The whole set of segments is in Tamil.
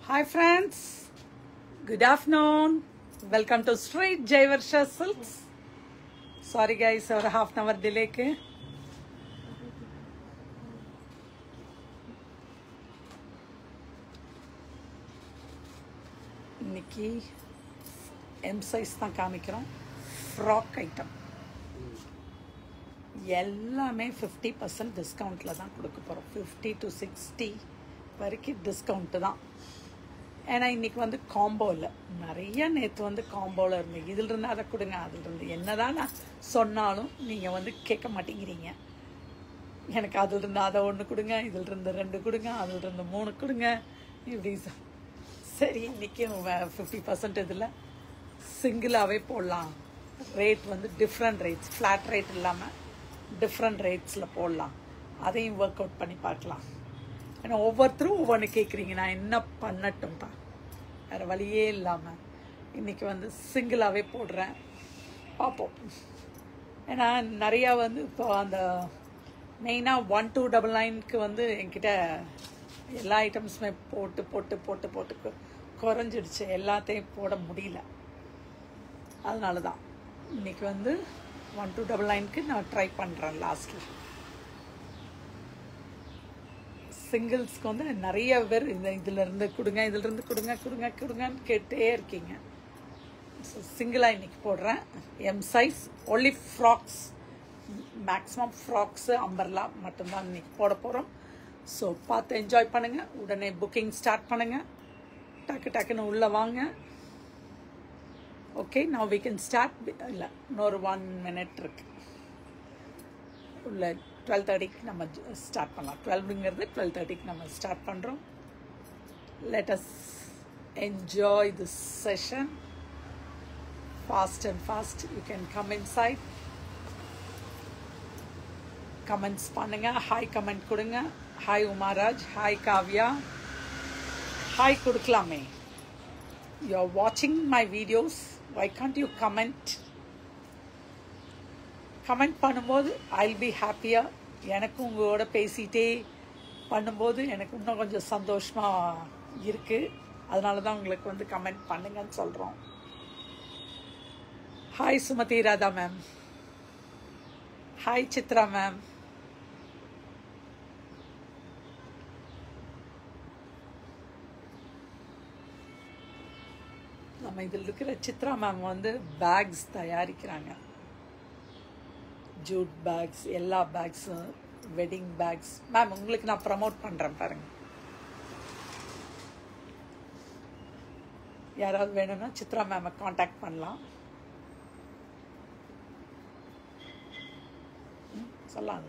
Hi friends, good afternoon. Welcome to Street Jaivarsha Silks. Sorry guys, ஒரு half an hour delay க்கு. இன்னைக்கு M size தான் காமிக்கிறோம். Frock item. எல்லாமே 50% டிஸ்கவுண்ட்ல தான் கொடுக்க போறோம். 50 to 60 வரைக்கும் டிஸ்கவுண்ட் தான். ஏன்னா இன்னைக்கு வந்து காம்போவில் நிறைய நேற்று வந்து காம்போவில் இருந்தீங்க. இதில் இருந்து அதை கொடுங்க, அதில் இருந்து என்னதான் நான் சொன்னாலும் நீங்கள் வந்து கேட்க மாட்டேங்கிறீங்க. எனக்கு அதில் இருந்து அதை ஒன்று கொடுங்க, இதில் இருந்து 2 கொடுங்க, அதில் இருந்து 3 கொடுங்க, இப்படி சரி. இன்றைக்கி 50% இதில் சிங்கிளாகவே போடலாம். ரேட் வந்து டிஃப்ரெண்ட் ரேட்ஸ், ஃப்ளாட் ரேட் இல்லாமல் டிஃப்ரெண்ட் ரேட்ஸில் போடலாம். அதையும் ஒர்க் அவுட் பண்ணி பார்க்கலாம். ஏன்னா ஒவ்வொருத்தரும் ஒவ்வொன்று கேட்குறீங்க. நான் என்ன பண்ணட்டும்ப்பா, வேறு வழியே இல்லாமல் இன்றைக்கி வந்து சிங்கிளாகவே போடுறேன். பார்ப்போம். ஏன்னா நிறையா வந்து இப்போ அந்த மெயினாக 1299க்கு வந்து என்கிட்ட எல்லா ஐட்டம்ஸுமே போட்டு போட்டு போட்டு போட்டு குறைஞ்சிடுச்சு. எல்லாத்தையும் போட முடியல. அதனால தான் இன்றைக்கி வந்து 1299க்கு நான் ட்ரை பண்ணுறேன். லாஸ்ட்டில் சிங்கிள்ஸ்க்கு வந்து நிறைய பேர் இதிலேருந்து கொடுங்க, இதிலிருந்து கொடுங்க கொடுங்க கொடுங்கன்னு கேட்டே இருக்கீங்க. ஸோ சிங்கிளாக இன்றைக்கி போடுறேன். M size only frocks, maximum frocks umbrella மட்டும்தான் இன்றைக்கி போட போகிறோம். ஸோ பார்த்து என்ஜாய் பண்ணுங்கள். உடனே புக்கிங் ஸ்டார்ட் பண்ணுங்கள். டக்குன்னு உள்ளே வாங்க. Okay, now we can start. இல்லை, இன்னொரு 1 minute இருக்குது. உள்ள 12:30க்கு நம்ம ஸ்டார்ட் பண்ணலாம். 12ங்கிறது 12:30க்கு நம்ம ஸ்டார்ட் பண்ணுறோம். Let us enjoy this session. Fast and fast you can come inside. Comments பண்ணுங்க. ஹாய் கமெண்ட் கொடுங்க. Hi Umaraj, hi Kavya, hi கொடுக்கலாமே. யூ ஆர் வாட்சிங் my videos, why can't you comment? Comment பண்ணும்போது ஐல் பி ஹாப்பியாக. எனக்கும் உங்களோட பேசிகிட்டே பண்ணும்போது எனக்கு இன்னும் கொஞ்சம் சந்தோஷமாக இருக்குது. அதனால தான் உங்களுக்கு வந்து கமெண்ட் பண்ணுங்கன்னு சொல்கிறோம். Hi Sumathi Radha ma'am, hi Chitra ma'am. நம்ம இதில் இருக்கிற சித்ரா மேம் வந்து பேக்ஸ் தயாரிக்கிறாங்க. ஜூட் பேக்ஸ், எல்லா பேக்ஸும், வெட்டிங் பேக்ஸ். மேம் உங்களுக்கு நான் ப்ரமோட் பண்ணுறேன் பாருங்கள். யாராவது வேணும்னா சித்ரா மேமை காண்டாக்ட் பண்ணலாம். சொல்லாங்க.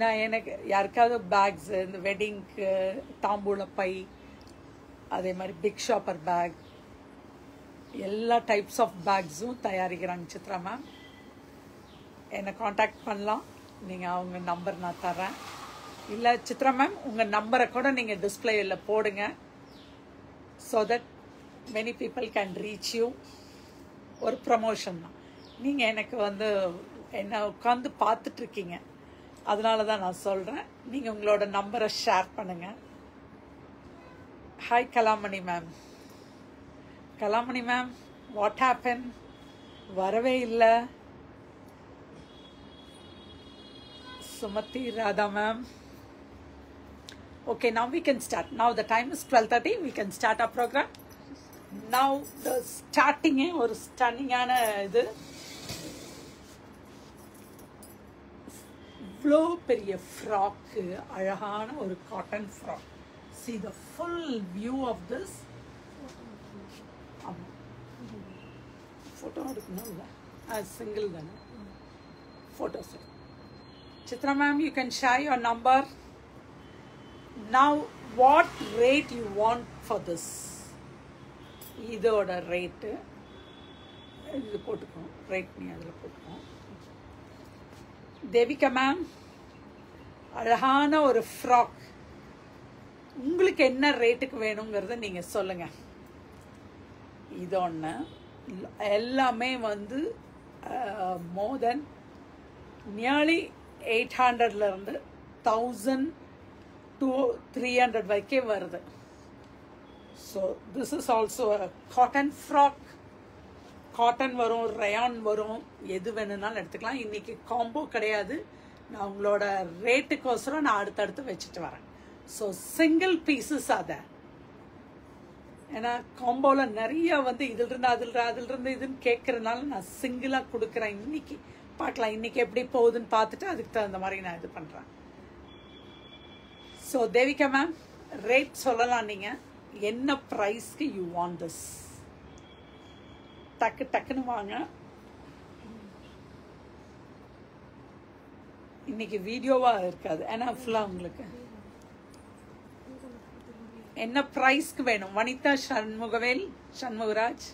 நான் எனக்கு யாருக்காவது பேக்ஸு, இந்த வெட்டிங்க்கு, தாம்பூல பை, அதே மாதிரி பிக் ஷாப்பர் பேக், எல்லா டைப்ஸ் ஆஃப் பேக்ஸும் தயாரிக்கிறாங்க சித்ரா மேம். என்னை காண்டாக்ட் பண்ணலாம். நீங்கள் அவங்க நம்பர் நான் தரேன். இல்லை சித்ரா மேம் உங்கள் நம்பரை கூட நீங்கள் டிஸ்பிளேயில் போடுங்க. So that many people can reach you. ஒரு ப்ரமோஷன் தான். நீங்கள் எனக்கு வந்து என்னை உட்காந்து பார்த்துட்ருக்கீங்க, அதனால தான் நான் சொல்கிறேன். நீங்கள் உங்களோட நம்பரை ஷேர் பண்ணுங்கள். Hi Kalamani ma'am. Kalamani ma'am, what happen? வரவே இல்லை. Sumathi Radha ma'am. Okay, now we can start. Now the time is 12:30. We can start our program. Now the starting ஒரு ஸ்டன்னிங்கான இது. இவ்வளோ பெரிய ஃப்ராக்கு, அழகான ஒரு cotton frock. See the full view of this. ஆமாம், ஃபோட்டோ எடுக்கணும். இல்லை, அது சிங்கிள் தானே. Photos. Chitra ma'am, you can share your number. Now what rate you want for this? இதோட ரேட்டு இது போட்டுக்கோம். ரேட் நீ அதில் போட்டுக்கோம். தேவிகா மேம், அழகான ஒரு ஃப்ராக். உங்களுக்கு என்ன ரேட்டுக்கு வேணுங்கிறத நீங்கள் சொல்லுங்கள். இது ஒன்று. எல்லாமே வந்து மோர் தென் நியர்லி 800லேருந்து 1000 300 வரைக்கே வருது. So this is also cotton frock. Cotton வரும், ரயான் வரும், எது வேணும்னாலும் எடுத்துக்கலாம். இன்னைக்கு காம்போ கிடையாது, நான் உங்களோட ரேட்டுக்கோசரம் நான் அடுத்தடுத்து வச்சுட்டு வரேன். ஸோ சிங்கிள் பீசஸ் அதை, ஏன்னா காம்போவில் நிறைய வந்து அதிலிருந்து இதுன்னு கேட்கறதுனால நான் சிங்கிளாக கொடுக்குறேன். இன்னைக்கு பார்க்கலாம், இன்னைக்கு எப்படி போகுதுன்னு பார்த்துட்டு அதுக்கு தகுந்த மாதிரி நான் இது பண்ணுறேன். ஸோ தேவிகா மேம், ரேட் சொல்லலாம், நீங்கள் என்ன ப்ரைஸ்க்கு யூ வாண்ட் திஸ்? டக்குன்னு வாங்க. இன்னைக்கு வீடியோவா இருக்காது, ஏன்னா ஃபுல்லா உங்களுக்கு என்ன பிரைஸ்க்கு வேணும்? வனிதா சண்முகராஜ்,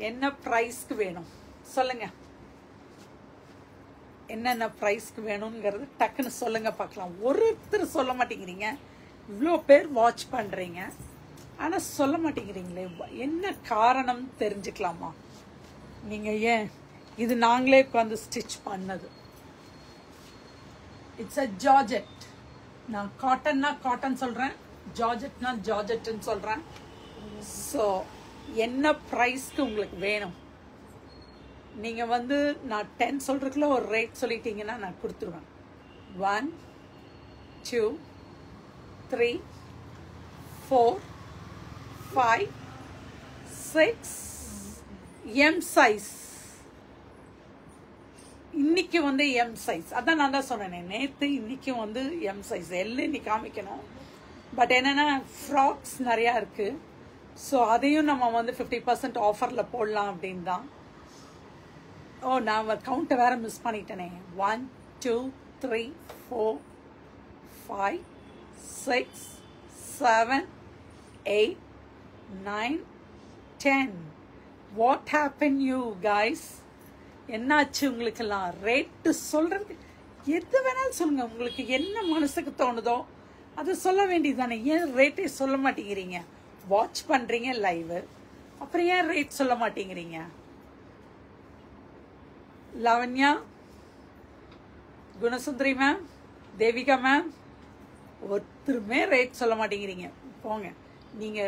என்ன பிரைஸ்க்கு வேணும் சொல்லுங்க. என்னென்ன பிரைஸ்க்கு வேணுங்கிறது டக்குன்னு சொல்லுங்க பார்க்கலாம். ஒருத்தர் சொல்ல மாட்டேங்கிறீங்க, இவ்வளோ பேர் வாட்ச் பண்றீங்க, ஆனா சொல்ல மாட்டேங்கிறீங்களே, என்ன காரணம் தெரிஞ்சுக்கலாமா? நீங்க ஏன் இது நாங்களே உட்காந்து ஸ்டிச் பண்ணது. It's a georgette. நான் காட்டன்னா காட்டன் சொல்றேன், ஜார்ஜெட்னா ஜார்ஜெட்னு சொல்றேன். ஸோ என்ன ப்ரைஸ்க்கு உங்களுக்கு வேணும்? நீங்க வந்து நான் 10 சொல்றதுக்குள்ள ஒரு ரேட் சொல்லிட்டீங்கன்னா நான் கொடுத்துருவேன். 1 2 3 4 5 6 எம் சைஸ். இன்னைக்கு வந்து எம் சைஸ், அதான் நான் தான் சொன்னேன் நேற்று. இன்னைக்கு வந்து எம் சைஸ் எல்லாம் இன்னைக்கு காமிக்கணும். பட் என்னன்னா ஃப்ராக்ஸ் நிறையா இருக்கு. ஸோ அதையும் நம்ம வந்து 50% ஆஃபரில் போடலாம் அப்படின்னு தான். ஓ, நான் கவுண்ட்டை வேற miss பண்ணிட்டேனே. 1 2 3 4 5 6 7 8 9 10. What happen you guys? என்னாச்சு உங்களுக்கெல்லாம்? ரேட்டு சொல்றது எது வேணாலும் சொல்லுங்க, உங்களுக்கு என்ன மனசுக்கு தோணுதோ அதை சொல்ல வேண்டியது தானே. ஏன் ரேட்டே சொல்ல மாட்டேங்கிறீங்க? வாட்ச் பண்றீங்க லைவ், அப்புறம் ஏன் ரேட் சொல்ல மாட்டேங்கிறீங்க? லாவண்யா, குணசுந்தரி மேம், தேவிகா மேம், ஒருத்தருமே ரேட் சொல்ல மாட்டேங்கிறீங்க. போங்க, நீங்க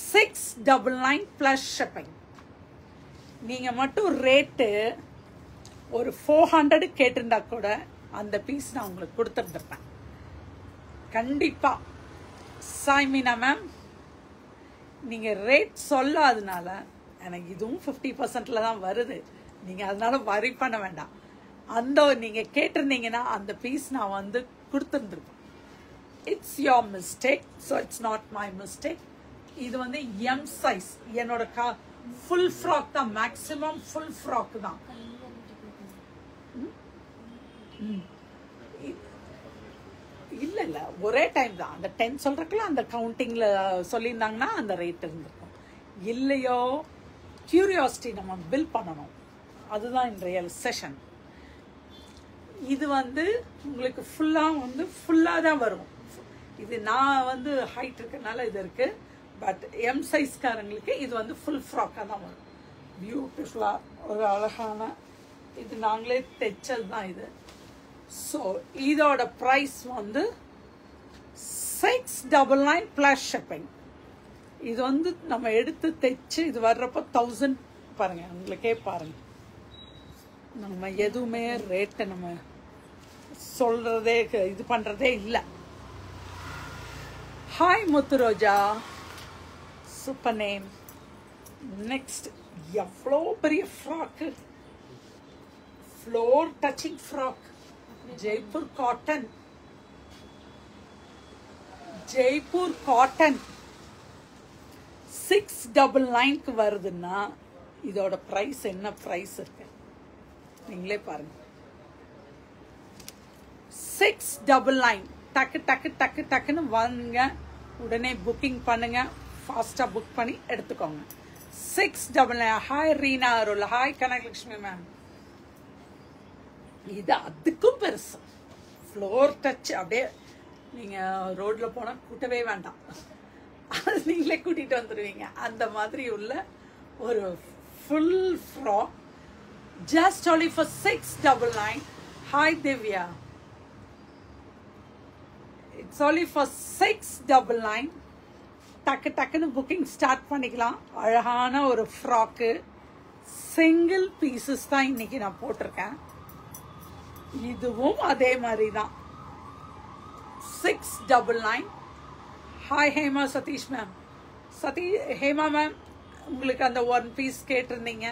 699 பிளஸ் ஷிப்பிங். நீங்க மட்டும் ரேட்டு ஒரு 400 கேட்டிருந்தா கூட அந்த பீஸ் நான் உங்களுக்கு கொடுத்துருந்துருப்பேன் கண்டிப்பா. சாய்மீனா மேம், நீங்க ரேட் சொல்லாதனால எனக்கு இதுவும் 50%ல தான் வருது. நீங்க அதனால வரி பண்ண வேண்டாம். அந்த நீங்க கேட்டிருந்தீங்கன்னா அந்த பீஸ் நான் வந்து கொடுத்துருந்துருப்பேன். It's your mistake, so it's not my mistake. இது வந்து எம் சைஸ், என்னோட ஃபுல் ஃப்ராக் தான், மேக்ஸிமம் ஃபுல் ஃப்ராக் தான். இல்ல இல்ல, ஒரே டைம் தான். அந்த 10 சொல்றதுக்குள்ள அந்த கவுண்டிங்ல சொல்லியிருந்தாங்கன்னா அந்த ரேட் இருந்திருக்கும். இல்லையோ கியூரியாசிட்டி நம்ம பில் பண்ணணும், அதுதான் இன்றைய செஷன். இது வந்து உங்களுக்கு ஃபுல்லா தான் வரும். இது நான் வந்து ஹைட் இருக்கனால இது இருக்கு. பட் எம் சைஸ்காரங்களுக்கு இது வந்து ஃபுல் ஃப்ராக்காக தான் வரும். பியூட்டிஃபுல்லாக ஒரு அழகான, இது நாங்களே தைச்சது தான் இது. ஸோ இதோட ப்ரைஸ் வந்து 699 ப்ளஸ் ஷிப்பிங். இது வந்து நம்ம எடுத்து தைச்சு இது வர்றப்போ 1000. பாருங்க, உங்களுக்கே பாருங்க, நம்ம எதுவுமே ரேட்டை நம்ம சொல்றதே இது பண்றதே இல்லை. Hi Muthuroja, super name. Next, எவ்வளோ பெரிய frock, floor touching frock, Jaipur cotton. Jaipur cotton 699க்கு வருதுன்னா இதோட பிரைஸ் என்ன பிரைஸ் இருக்கு நீங்களே பாருங்க. 699. டக்கு டக்கு டக்கு டக்குன்னு வாங்க, உடனே புக்கிங் பண்ணுங்க, ஃபாஸ்டா புக் பண்ணி எடுத்துக்கோங்க. 699. ஹாய் ரீனா அருள், ஹாய் கனகலட்சுமி மேம். இது அதுக்கும் பெருசு, ஃப்ளோர் டச். அப்படியே நீங்க ரோட்ல போனா கூட்டவே வேண்டாம், அது நீங்களே கூட்டிட்டு வந்துடுவீங்க. அந்த மாதிரி உள்ள ஒரு full frock, just only for 699. Hi Divya, It's only for 699. டக்கு டக்குன்னு புக்கிங் ஸ்டார்ட் பண்ணிக்கலாம். அழகான ஒரு ஃப்ராக்கு, சிங்கிள் பீசஸ் தான் இன்னைக்கு நான் போட்டிருக்கேன். இதுவும் அதே மாதிரி தான். 699. Hi Hema Satish ma'am. Hema ma'am, உங்களுக்கு அந்த ஒன் பீஸ் கேட்டிருந்தீங்க.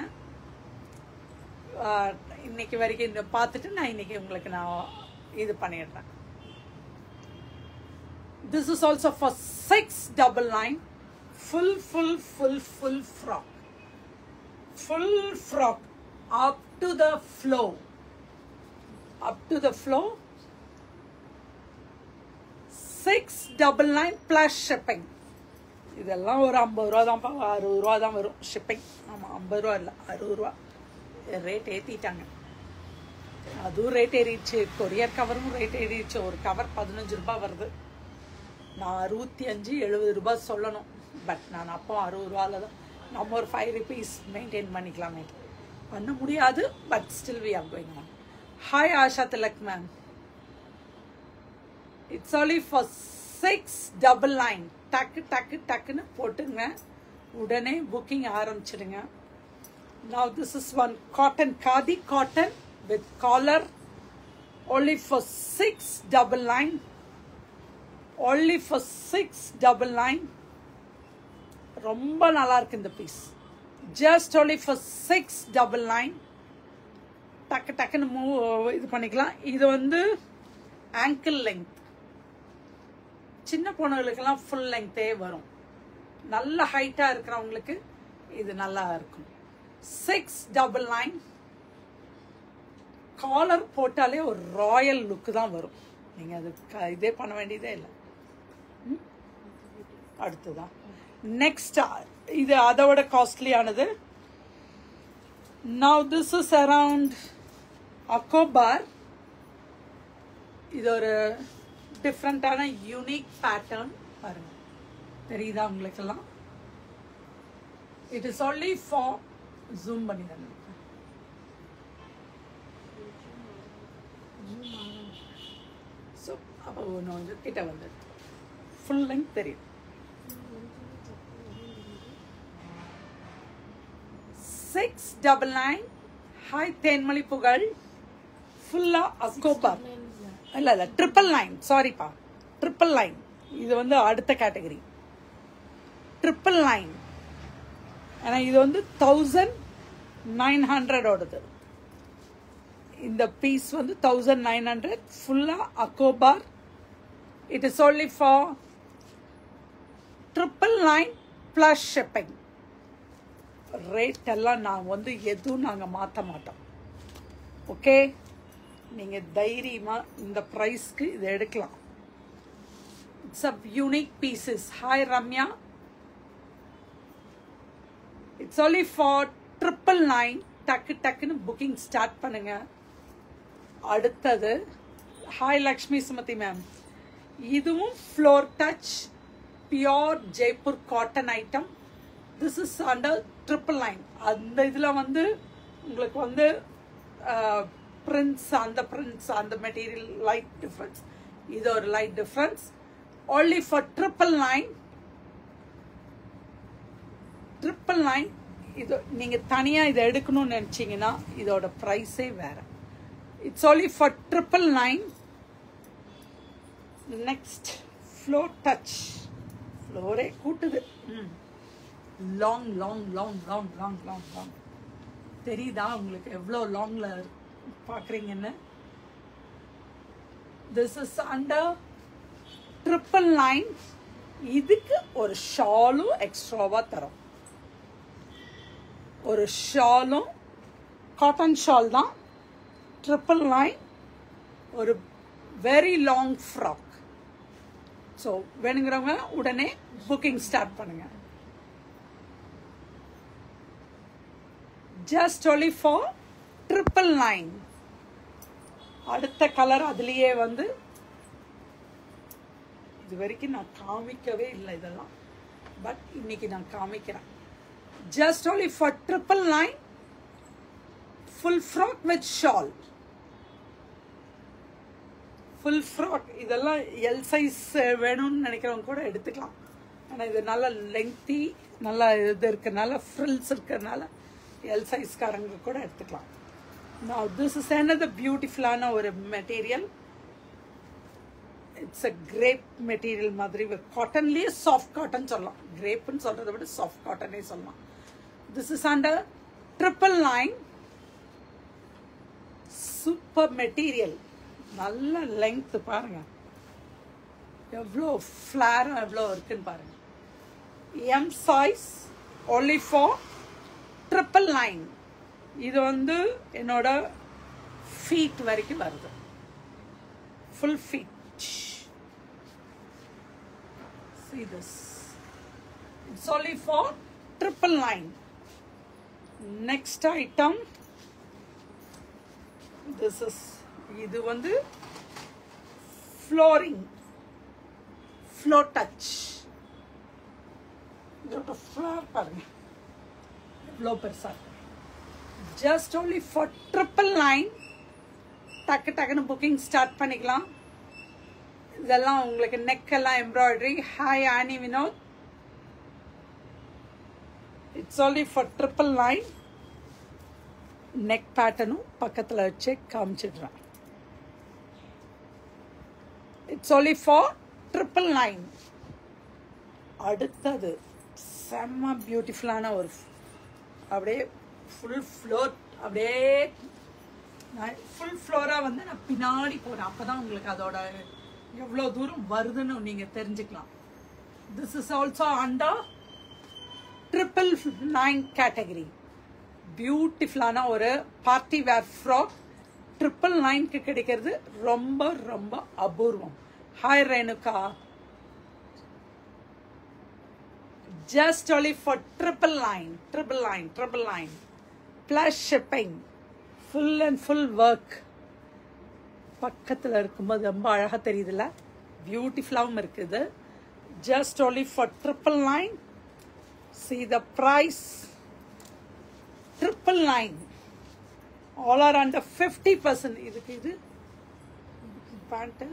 இன்னைக்கு வரைக்கும் இந்த பார்த்துட்டு நான் இன்னைக்கு உங்களுக்கு நான் இது பண்ணிடுறேன். This is also for 699. Full frock. Full frock up to the floor. Up to the floor. 699 plus shipping. இதெல்லாம் ஒரு 50 ரூபா தான், 60 ரூபா தான் வரும் ஷிப்பிங். ஆமாம், 50 ரூபா இல்லை, 60 ரூபா. ரேட் ஏற்றிட்டாங்க. அதுவும் ரேட் ஏறிடுச்சு. கொரியர் கவரும் ரேட் ஏறிடுச்சு. ஒரு கவர் 15 ரூபாய் வருது. நான் 65-70 ரூபாய் சொல்லணும். பட் நான் அப்போ 60 ரூபாயில் தான் நம்ம ஒரு 5 rupees மெயின்டைன் பண்ணிக்கலாமே. பண்ண முடியாது. But still we are going on. Hi Asha Tilak ma'am. It's only for 699. டக்கு டக்கு டக்குன்னு போட்டுங்க. உடனே புக்கிங் ஆரம்பிச்சிடுங்க. Now this is one cotton, khadi cotton with collar, only for 699. Only for 699. ரொம்ப நல்லா இருக்கு இந்த பீஸ். Just only for 699. டக்கு டக்குன்னு இது பண்ணிக்கலாம். இது வந்து ankle length. சின்ன பொண்ணுகளுக்கெல்லாம் ஃபுல் லெங்க்த்தே வரும். நல்ல ஹைட்டா இருக்கிறவங்களுக்கு இது நல்லா இருக்கும். 699. காலர் போட்டாலே ஒரு ராயல் லுக் தான் வரும். நீங்க அது இதே பண்ண வேண்டியதே இல்லை. அடுத்ததான் நெக்ஸ்ட், இது அதோட காஸ்ட்லியானது. நவ் திஸ் இஸ் அரவுண்ட் அக்கோபார். இது ஒரு டிஃப்ரெண்டான யூனிக் பேட்டர்ன். பாருங்க, தெரியுதா உங்களுக்கெல்லாம்? It is only for zoom பண்ணி தானே. ஸோ அப்போ ஒன்று கிட்ட வந்து ஃபுல் லெங்க் தெரியும். 699. ஹாய் தேன்மொழி புகழ். ஃபுல்லா அக்கோபார். இல்லை 999. சாரிப்பா, 999. இது வந்து அடுத்த கேட்டகரி. 999. ஆனால் இது வந்து 1900 ஓடுது. இந்த பீஸ் வந்து 1900. ஃபுல்லா அக்கோபார். It is only for 999 plus shipping. Rate எல்லாம் நான் வந்து எதுவும் நாங்கள் மாற்ற மாட்டோம். ஓகே, நீங்கள் தைரியமாக இந்த ப்ரைஸ்க்கு இதை எடுக்கலாம். It's a unique pieces. Hi Ramya. It's only for 999. டக்கு டக்குன்னு புக்கிங் ஸ்டார்ட் பண்ணுங்க. அடுத்தது ஹாய் லக்ஷ்மி சுமதி மேம். இதுவும் floor touch pure Jaipur cotton item. This is under 999. அந்த இதில் வந்து உங்களுக்கு வந்து பிரிண்ட்ஸ், அந்த மெட்டீரியல் லைட் டிஃப்ரென்ஸ். இது ஒரு லைட் டிஃப்ரென்ஸ். only for 999. 999. இது நீங்கள் தனியாக இதை எடுக்கணும்னு நினச்சிங்கன்னா இதோட ப்ரைஸே வேறு. It's only for 999. Next floor touch. ஃப்ளோரே கூட்டுது. Long long long long long long long. தெரியுதா உங்களுக்கு எவ்வளோ லாங்ல பார்க்குறீங்கன்னு? This is under 999. இதுக்கு ஒரு ஷாலும் எக்ஸ்ட்ராவாக தரும். ஒரு ஷாலும் காட்டன் ஷால் தான். 999. ஒரு வெரி லாங் ஃப்ராக். ஸோ வேணுங்கிறவங்க உடனே புக்கிங் ஸ்டார்ட் பண்ணுங்க. Just only for 999. அடுத்த கலர் அதுலேயே வந்து இது வரைக்கும் நான் காமிக்கவே இல்லை இதெல்லாம். பட் இன்னைக்கு நான் காமிக்கிறேன். Just only for 999. Full frock with shawl. Full frock. இதெல்லாம் எல் சைஸ் வேணும்னு நினைக்கிறவங்க கூட எடுத்துக்கலாம். ஆனால் இது நல்லா லெங்க்தி, நல்லா இது இருக்கிறதுனால, ஃப்ரில்ஸ் இருக்கிறதுனால எல் சைஸ்காரங்க கூட எடுத்துக்கலாம். Now this is another beautiful ஒரு material. It's a grape material மாதிரி, காட்டன்லேயே சாஃப்ட் காட்டன் சொல்லலாம். கிரேப்புன்னு சொல்கிறத விட சாஃப்ட் காட்டனே சொல்லலாம். This is under 999. Super material, நல்ல லெங்க்த் பாருங்க, எவ்வளோ ஃப்ளாரும் எவ்வளோ இருக்குன்னு பாருங்க. M size only for 999. இது வந்து என்னோட ஃபீட் வரைக்கும் வருது, full feet. See this, it's only for 999. Next item, this is, இது வந்து flooring, floor touch. இதோட ஃப்ளோர் பாருங்க எவ்வளோ பெருசா இருக்கு. just only for 999. டக்கு டக்குன்னு புக்கிங் ஸ்டார்ட் பண்ணிக்கலாம். இதெல்லாம் உங்களுக்கு நெக் எல்லாம் embroidery. Hi Annie Vinod. It's only for 999. Neck பேட்டர்னும் பக்கத்தில் வச்சு காமிச்சிடுறேன். It's only for 999. அடுத்தது செம்ம பியூட்டிஃபுல்லான ஒரு அப்படியே ஃபுல் ஃப்ளோர், அப்படியே ஃபுல் ஃப்ளோராக வந்து நான் பின்னாடி போகிறேன். அப்போ தான் உங்களுக்கு அதோட எவ்வளோ தூரம் வருதுன்னு நீங்கள் தெரிஞ்சுக்கலாம். This is also under 999 category. பியூட்டிஃபுல்லான ஒரு பார்ட்டி வேர் ஃப்ராக் 999க்கு கிடைக்கிறது ரொம்ப ரொம்ப அபூர்வம். Hi Renuka. just only for 999 plus shipping, full and full work. பக்கத்தில் இருக்கும்போது ரொம்ப அழகாக தெரியுதுல்ல, பியூட்டிஃபுல்லாகவும் இருக்குது. just only for 999. see the price, 999. all are under 50%. இதுக்கு இது பேண்ட்டு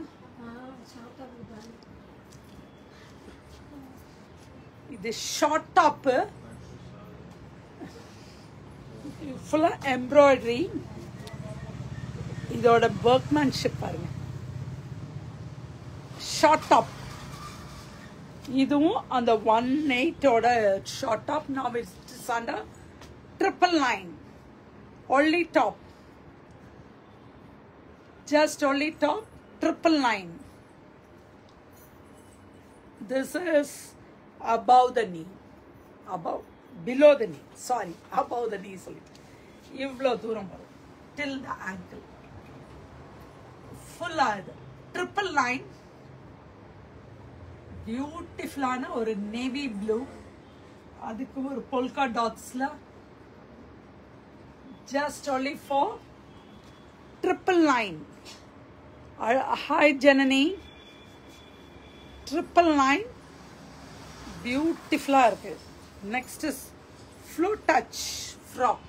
இது ஷார்ட் டாப்பு, ஃபுல்லா எம்ப்ராய்டரி. இதோட ஒர்க்மேன்ஷிப் பாருங்க. ஷார்ட் டாப், இதுவும் அந்த 18ஓட short top. now it's under 999. only top, just only top 999. this is above the knee, below the knee, sorry, above the knee சொல்லி இவ்வளோ தூரம் வரும், till the ankle. ஃபுல்லா இது 999. பியூட்டிஃபுல்லான ஒரு நேவி ப்ளூ, அதுக்கு ஒரு பொல்கா டாட்ஸ்ல, just only for 999. Hi Janani. 999 பியூட்டிஃபுல்லா இருக்கு. Next is floor touch frock,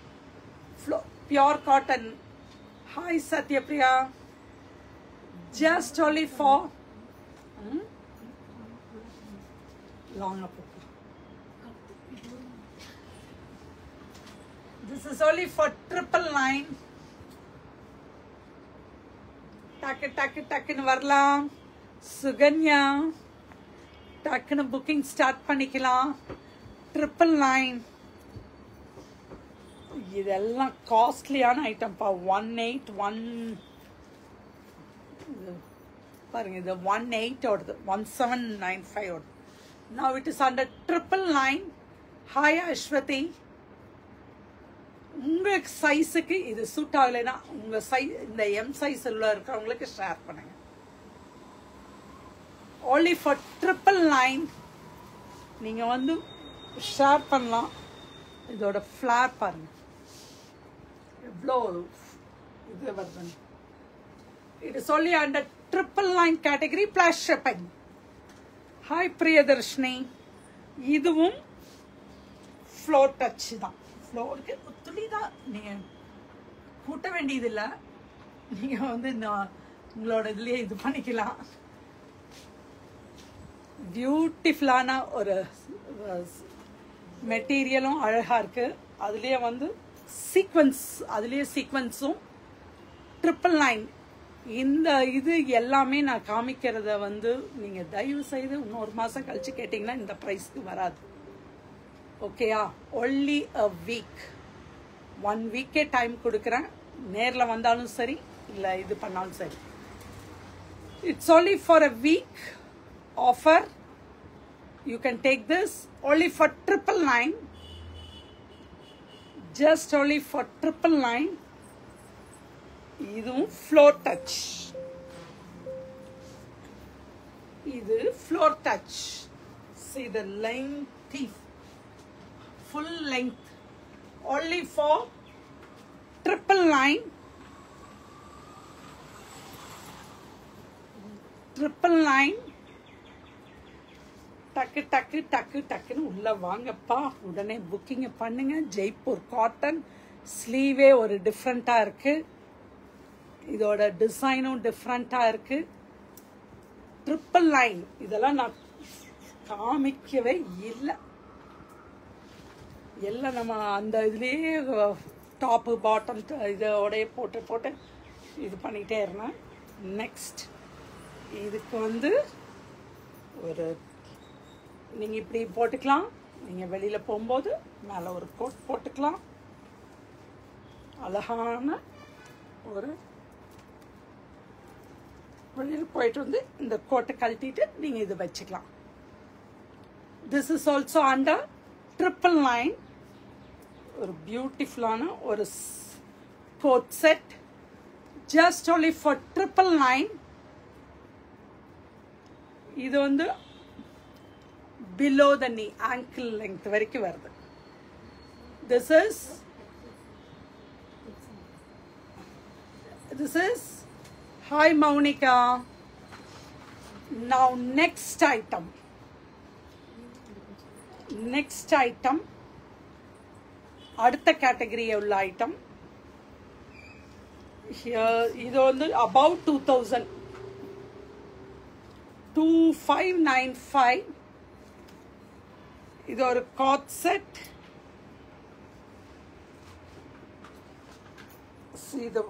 pure cotton. Hi Sathyapriya. just only for long up. this is only for 999. டக்கு டக்கு டக்குன்னு வரலாம். சுகன்யா, டக்குன்னு புக்கிங் ஸ்டார்ட் பண்ணிக்கலாம். 999. இதெல்லாம் காஸ்ட்லியான ஐட்டம்ப்பா. 181 பாருங்க, இது 18 ஓடுது, 1795 ஓடுது. now it is under 999. Hi Aswathi. உங்களுக்கு சைஸுக்கு இது சூட் ஆகலைன்னா உங்க சைஸ், இந்த எம் சைஸ் உள்ள இருக்கிறவங்களுக்கு ஷேர் பண்ணுங்க. only for 999. நீங்க வந்து ஷேர் பண்ணலாம். இதோட ஃபிளார் பாருங்க எவ்வளோ இது வருது. it is only under 999 category plus shipping. Hi Priyadarshini. இதுவும் ஃப்ளோர் டச் தான். ஃப்ளோருக்கு துளி தான், நீங்கள் கூட்ட வேண்டியதில்லை. நீங்கள் வந்து உங்களோட இதுலயே இது பண்ணிக்கலாம். பியூட்டிஃபுல்லான ஒரு மெட்டீரியலும் அழகா இருக்கு. அதுலயே வந்து சீக்வன்ஸ், அதுலயே சீக்வன்ஸும் 999. இந்த இது எல்லாமே நான் காமிக்கிறத வந்து நீங்க தயவு செய்து இன்னொரு மாசம் கழிச்சு கேட்டீங்கன்னா இந்த பிரைஸ்க்கு வராது. ஓகேயா? ஒன்லி அ வீக், 1 வீக்கே டைம் கொடுக்குறேன். நேர்ல வந்தாலும் சரி, இல்ல இது பண்ணாலும் சரி. It's only for a week offer. You can take this only for 999. Just only for 999. இதுவும் floor touch. இது floor touch. See the lengthy, full length. Only for 999. 999. டக்கு டக்கு டக்கு டக்குன்னு உள்ள வாங்கப்பா. உடனே புக்கிங் பண்ணுங்க. ஜெய்ப்பூர் காட்டன். ஸ்லீவே ஒரு டிஃப்ரெண்டா இருக்கு. இதோட டிசைனும் டிஃப்ரெண்டா இருக்கு. 999. இதெல்லாம் நான் காமிக்கவே இல்லை. எல்லாம் நம்ம அந்த இதுலயே டாப்பு பாட்டம் இதோடய போட்டு போட்டு இது பண்ணிட்டே இருந்தேன். நெக்ஸ்ட் இதுக்கு வந்து ஒரு நீங்க இப்படி போட்டுக்கலாம். நீங்க வெளியில போகும்போது மேல ஒரு கோட் போட்டுக்கலாம். அழகான ஒரு வெளியில போயிட்டு வந்து இந்த கோட்டை கழட்டிட்டு நீங்க இது வச்சுக்கலாம். This is also under 999. ஒரு பியூட்டிஃபுல்லான ஒரு coat set. Just only for 999. இது வந்து below the knee, ankle length வரைக்கும் வருது. This is hi Maunika. Now next item. அடுத்த கேட்டகரி உள்ள ஐட்டம். இது வந்து above 2000, 2595. இது ஒரு coat set. See the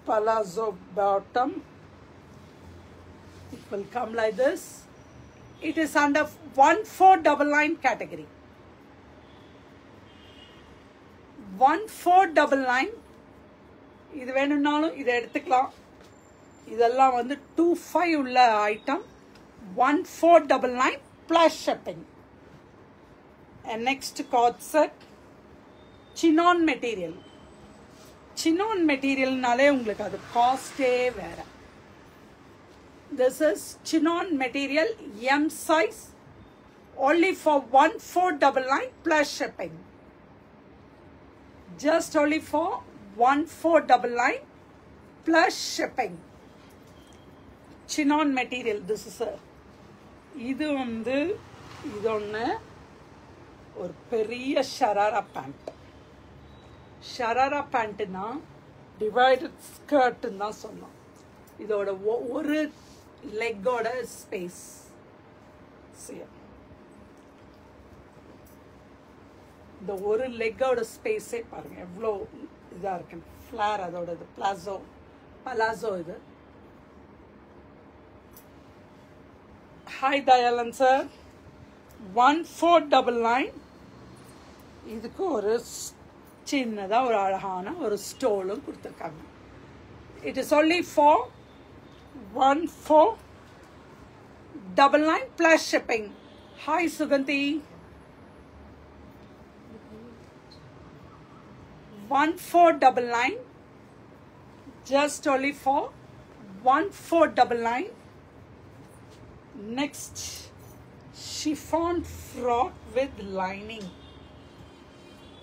palazzo bottom. It will come like this. It is under 1499 category. 1499. இது வேணும்னாலும் இதை எடுத்துக்கலாம். இதெல்லாம் வந்து 25 உள்ள item. 1499 plus shipping. And next cord set, chinon material. Chinon material nale ungalku adu cost vera. This is chinon material M size, only for 1499 plus shipping. Just only for 1499 plus shipping. Chinon material. This is a இது வந்து இதொன்னு ஒரு பெரிய ஷராரா பேண்ட். ஷராரா பேண்ட்னா டிவைடட் ஸ்கர்ட்னு தான் சொன்னோம். இதோட ஒரு லெக்கோட ஸ்பேஸ், இந்த ஒரு லெக்கோட ஸ்பேஸே பாருங்க எவ்வளோ இதா இருக்கு. ஃபிளார் அதோட இது பலாசோ இது. Hi Dayalan sir. 1499. இதுக்கு ஒரு சின்னதா ஒரு அழகான ஒரு ஸ்டோலும் கொடுத்துருக்காங்க. It is only for 1499 plus shipping. Hi Suganti. 1499. Just only for 1499. Next, chiffon frock with lining.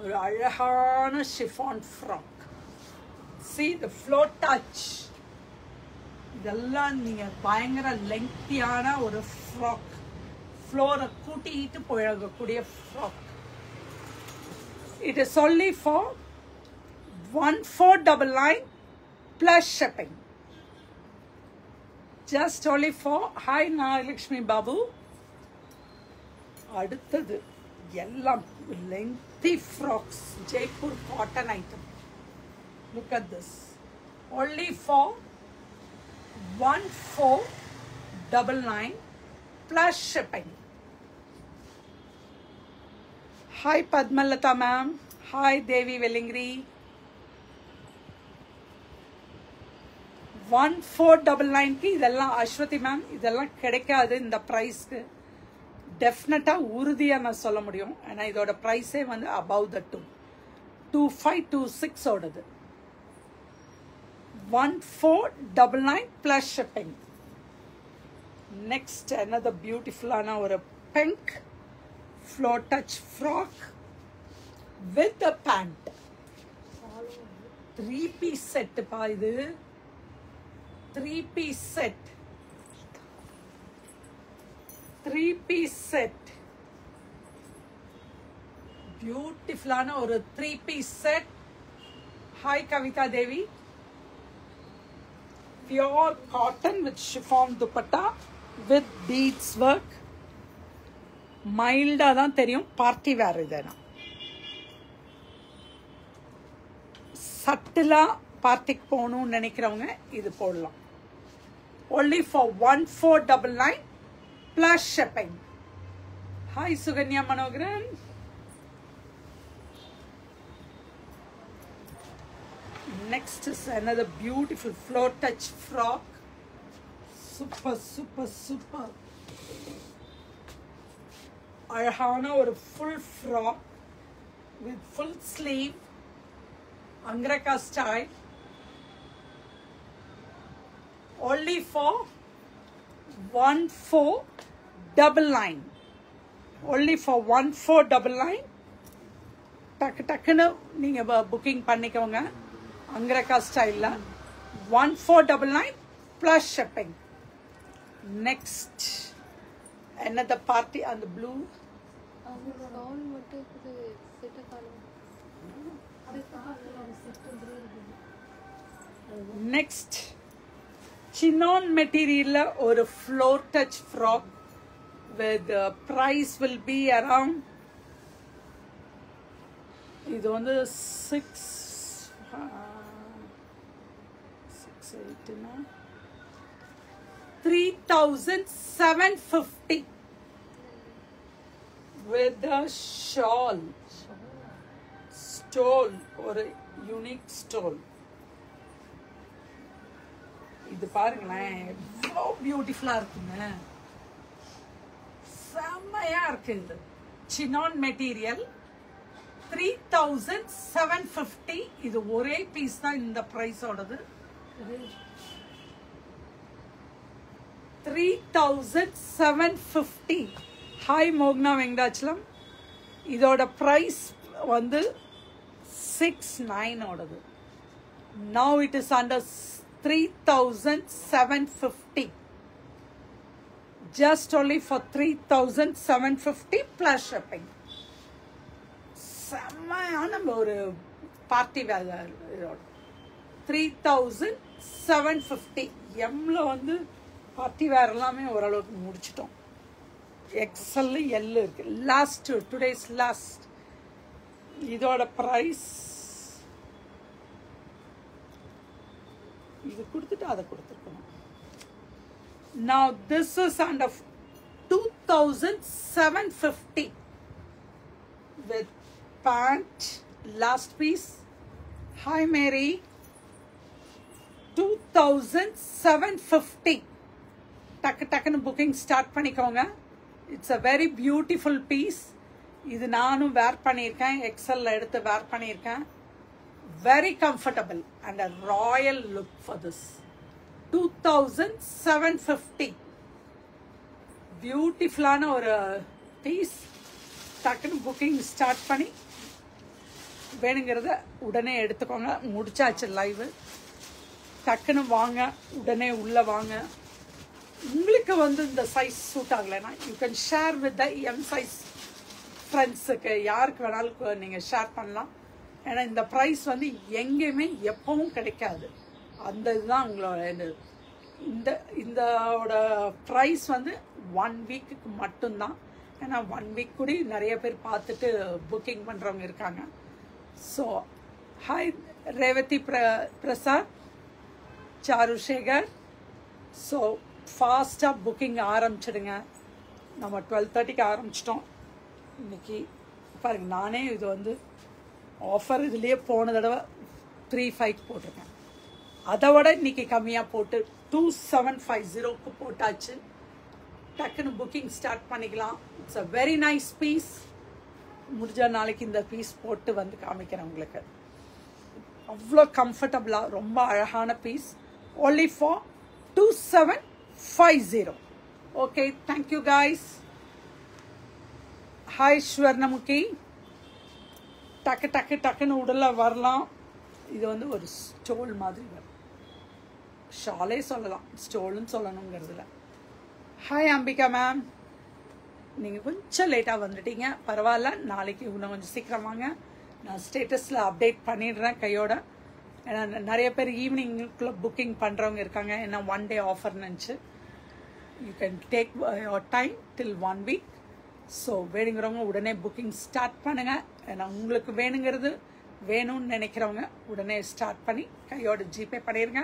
ஒரு அழகான chiffon frock. See the floor touch. இதெல்லாம் நீங்க பயங்கர லெங்க்தியான ஒரு ஃப்ராக். ஃப்ளோரை கூட்டிட்டு போகக்கூடிய frock. It is only for 1499 plus shipping. just only for hi Nalakshmi Babu. அடுத்தது எல்லாம் lengthy frocks, Jaipur cotton item. Look at this. Only for 1499 plus shipping. Hi Padmalata ma'am. Hi Devi Vellingri. 1499 க்கு இதெல்லாம் அஸ்வதி மேம் இதெல்லாம் கிடைக்காது இந்த பிரைஸ்க்கு. டெஃபினட்டா உறுதியா நான் சொல்ல முடியும். ஏன்னா இதோட பிரைஸே வந்து above the 2526 ஓடது. 1499 plus shipping. Next another beautiful ஆன ஒரு pink floor touch frock with a pant. 3-piece set பா இது. 3-piece set. 3-piece set. Beautiful ஆன ஒரு 3-piece set. Hi Kavita Devi. Pure cotton with chiffon dupatta with beads work. Mild தான் தெரியும். பார்ட்டி வேர் இதுனா. சட்டிலா பார்ட்டிக்கு போகணும்னு நினைக்கிறவங்க இது போடலாம். Only for 1499 plus shipping. Hi Suganya Manogaran. Next is another beautiful floor touch frock. Super, super, super. அழகான ஒரு full frock with full sleeve. Angraka style. Only for 1499. Only for 1499. டக்குன்னு நீங்க புக்கிங் பண்ணிக்கோங்க. அங்கரக்கா ஸ்டைல்ல 1499 plus shipping. Next another party on the blue. Next chinon material or a floor touch frock where the price will be around இது வந்து 3750 with a shawl stole or a unique stole. இது பாருங்களேன் எவ்வளோ பியூட்டிஃபுல்லா இருக்குங்க. செம்மையா இருக்கு. இது சினான் மெட்டீரியல் 3750. இது ஒரே பீஸ் தான் இந்த பிரைஸோடது. 3750. ஹாய் மோக்னா வெங்கடாச்சலம். இதோட பிரைஸ் வந்து 69 ஓடது. Now it is under 3750. Just only for 3750 plus shipping. செம்மையான ஒரு பார்ட்டி வேர். 3750. எம்ல வந்து பார்ட்டி வேர் எல்லாமே ஓரளவுக்கு முடிச்சிட்டோம். எக்ஸ்எல் எல் இருக்கு. Last today's last. இதோட பிரைஸ் இது கொடுத்துட்டு அதை கொடுத்துருக்கணும். Now this is under 2750 with pant. Last piece. Hi Mary. 2750. டக்குன்னு புக்கிங் ஸ்டார்ட் பண்ணிக்கோங்க. It's a very beautiful piece. இது நானும் வேர் பண்ணியிருக்கேன். எக்ஸல்ல எடுத்து வேர் பண்ணியிருக்கேன். Very comfortable and a royal look for this. 2750. Beautiful ஆன ஒரு பீஸ். டக்குன்னு புக்கிங் ஸ்டார்ட் பண்ணி வேணுங்கிறத உடனே எடுத்துக்கோங்க. முடிச்சாச்சு லைவ். டக்குன்னு வாங்க, உடனே உள்ள வாங்க. உங்களுக்கு வந்து இந்த சைஸ் சூட் ஆகலைன்னா you can share with the M size ஃப்ரெண்ட்ஸுக்கு, யாருக்கு வேணாலும் நீங்கள் ஷேர் பண்ணலாம். ஏன்னா இந்த ப்ரைஸ் வந்து எங்கேயுமே எப்பவும் கிடைக்காது. அந்த இதுதான் உங்களோட இது. இந்தோட ப்ரைஸ் வந்து 1 வீக்குக்கு மட்டும்தான். ஏன்னா 1 வீக் கூட நிறைய பேர் பார்த்துட்டு புக்கிங் பண்ணுறவங்க இருக்காங்க. So hi Revathi Prasad, Charushekar. So ஃபாஸ்ட்டாக புக்கிங் ஆரம்பிச்சிடுங்க. நம்ம 12:30க்கு ஆரம்பிச்சிட்டோம் இன்னைக்கு. பாருங்க, நானே இது வந்து ஆஃபர் இதுலேயே போன தடவை 3,500 போட்டிருக்கேன். அதை விட இன்னைக்கு கம்மியாக போட்டு 2,750க்கு போட்டாச்சு. டக்குன்னு புக்கிங் ஸ்டார்ட் பண்ணிக்கலாம். It's a very nice piece. முடிஞ்ச நாளைக்கு இந்த பீஸ் போட்டு வந்து காமிக்கிறேன் உங்களுக்கு. அவ்வளோ கம்ஃபர்டபுளாக ரொம்ப அழகான piece. only for 2,750. Okay, thank you guys. Hi Swarnamukhi. டக்கு டக்கு டக்குன்னு உடல வரலாம். இது வந்து ஒரு ஸ்டோல் மாதிரி வரும். ஷாலே சொல்லலாம், ஸ்டோல்னு சொல்லணுங்கிறதுல. ஹாய் அம்பிகா மேம், நீங்கள் கொஞ்சம் லேட்டாக வந்துட்டீங்க, பரவாயில்ல. நாளைக்கு இன்னும் கொஞ்சம் சீக்கிரம் வாங்க. நான் ஸ்டேட்டஸில் அப்டேட் பண்ணிடுறேன் கையோட. ஏன்னா நிறைய பேர் ஈவினிங்குள்ளே புக்கிங் பண்ணுறவங்க இருக்காங்க. ஏன்னா 1 day ஆஃபர் நினச்சி you can take your time till 1 week. So வேணுங்கிறவங்க உடனே புக்கிங் ஸ்டார்ட் பண்ணுங்கள். ஏன்னா உங்களுக்கு வேணும்னு நினைக்கிறவங்க உடனே ஸ்டார்ட் பண்ணி கையோட ஜிபே பண்ணிடுங்க.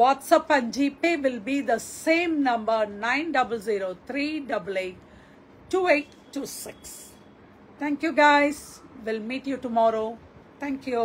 WhatsApp and GPay will be the same number 9003882826. Thank you guys. We'll meet you tomorrow. Thank you.